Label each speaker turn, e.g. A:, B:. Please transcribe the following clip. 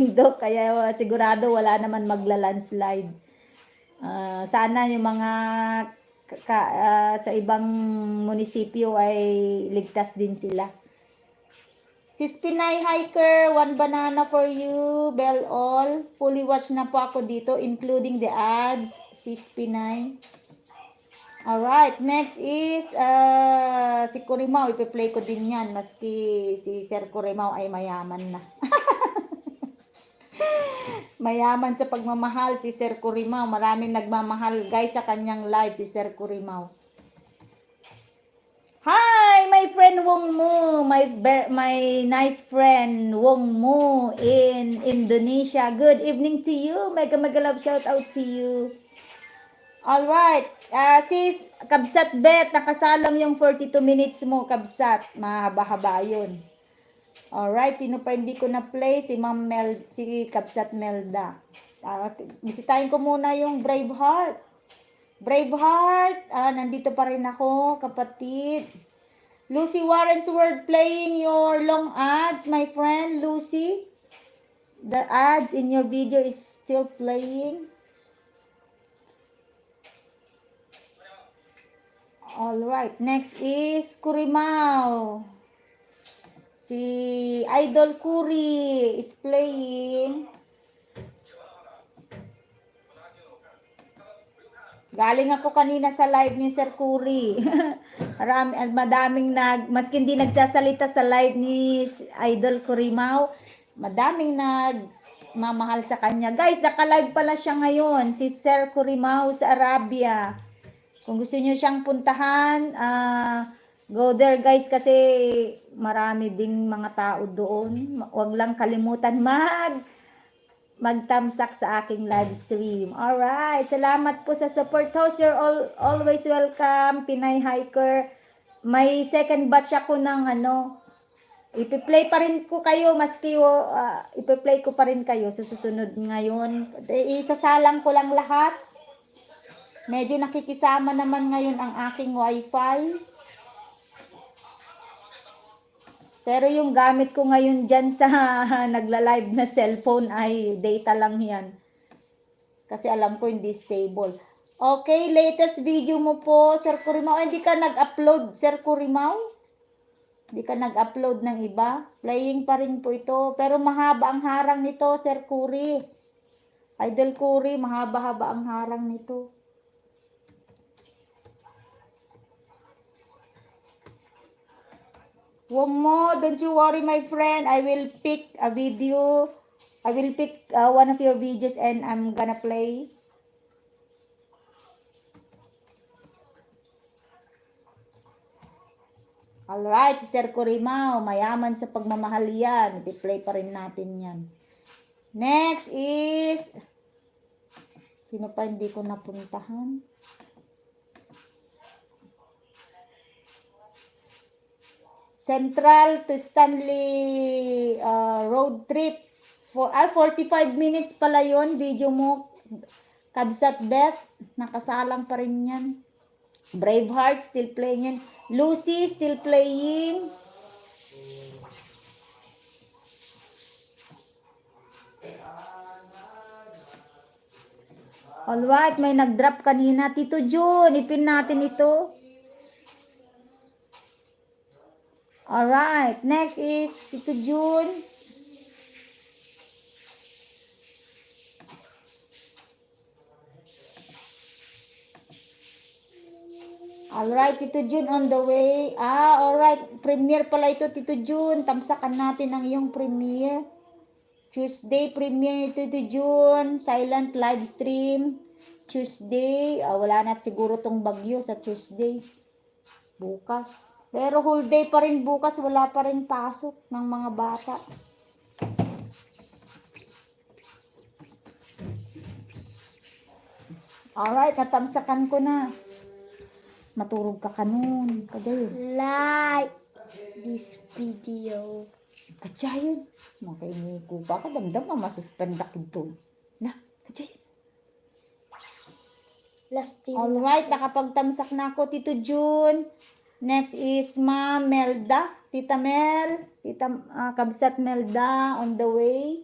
A: bundok, kaya sigurado wala naman magla-landslide. Sana yung mga sa ibang munisipyo ay ligtas din sila. Sis Pinay Hiker, 1 banana for you, bell all. Fully watch na po ako dito, including the ads, Sis Pinay. Alright, next is si Kurimaw. Ipi-play ko din yan, maski si Sir Kurimaw ay mayaman na. Mayaman sa pagmamahal si Sir Kurimaw. Maraming nagmamahal guys sa kanyang live si Sir Kurimaw. Hi, my friend Wong Mu, my nice friend Wong Mu in Indonesia. Good evening to you. Mega love shout out to you. All right. Sis Kabsat Bet, nakasalang yung 42 minutes mo, Kabsat. Mahaba-haba 'yun. All right, sino pa hindi ko na play? Si Ma'am Mel, si Kabsat Melda. Bisitahin ko muna yung Braveheart. Braveheart, nandito pa rin ako, kapatid. Lucy Warren's World playing your long ads, my friend Lucy. The ads in your video is still playing. All right, next is Kurimaw. Si Idol Kuri is playing. Galing ako kanina sa live ni Sir Kuri. Madaming maski hindi nagsasalita sa live ni Idol Kurimaw, madaming nagmamahal sa kanya. Guys, naka-live pala siya ngayon, si Sir Kurimaw sa Arabia. Kung gusto niyo siyang puntahan, go there guys, kasi marami ding mga tao doon. Huwag lang kalimutan mag-thumbs-up sa aking live stream. Alright, salamat po sa support host. You're always welcome, Pinay Hiker. May second batch ako ng ipi-play pa rin ko kayo, maski ipi-play ko pa rin kayo sa susunod ngayon. Isasalang ko lang lahat. Medyo nakikisama naman ngayon ang aking wifi. Pero yung gamit ko ngayon dyan sa nagla-live na cellphone ay data lang yan. Kasi alam ko hindi stable. Okay, latest video mo po, Sir Kurimaw. Hindi ka nag-upload, Sir Kurimaw? Hindi ka nag-upload ng iba? Playing pa rin po ito. Pero mahaba ang harang nito, Sir Kuri. Idol Kuri, mahaba-haba ang harang nito. Wong mo, don't you worry my friend. I will pick a video. I will pick one of your videos and I'm gonna play. Alright, si Sir Kurimaw, mayaman sa pagmamahal yan. I-play pa rin natin yan. Next is, sino pa hindi ko napuntahan? Central to Stanley road trip. 45 minutes pala yon video mo, Kabsat Beth. Nakasalang pa rin yan. Braveheart still playing yan. Lucy still playing. Alright, may nag-drop kanina. Tito Jun, ipin natin ito. Alright, next is Tito Jun. Alright, Tito Jun on the way. Alright, premiere pala ito, Tito Jun. Tamsakan natin ang iyong premiere. Tuesday, premiere ni Tito Jun. Silent live stream. Tuesday. Wala na siguro tong bagyo sa Tuesday. Bukas. Pero whole day pa rin bukas, wala pa rin pasok ng mga bata. Alright, natamsakan ko na. Maturog ka kanun. Kadyayon.
B: Like this video.
A: Kadyayon. Makaingi ko ba ka damdam masuspenda kito. Na, kadyayon.
B: Last team.
A: Alright, nakapagtamsak na ako, Tito Jun. Next is Ma'am Melda. Tita Mel. Kabsat Melda on the way.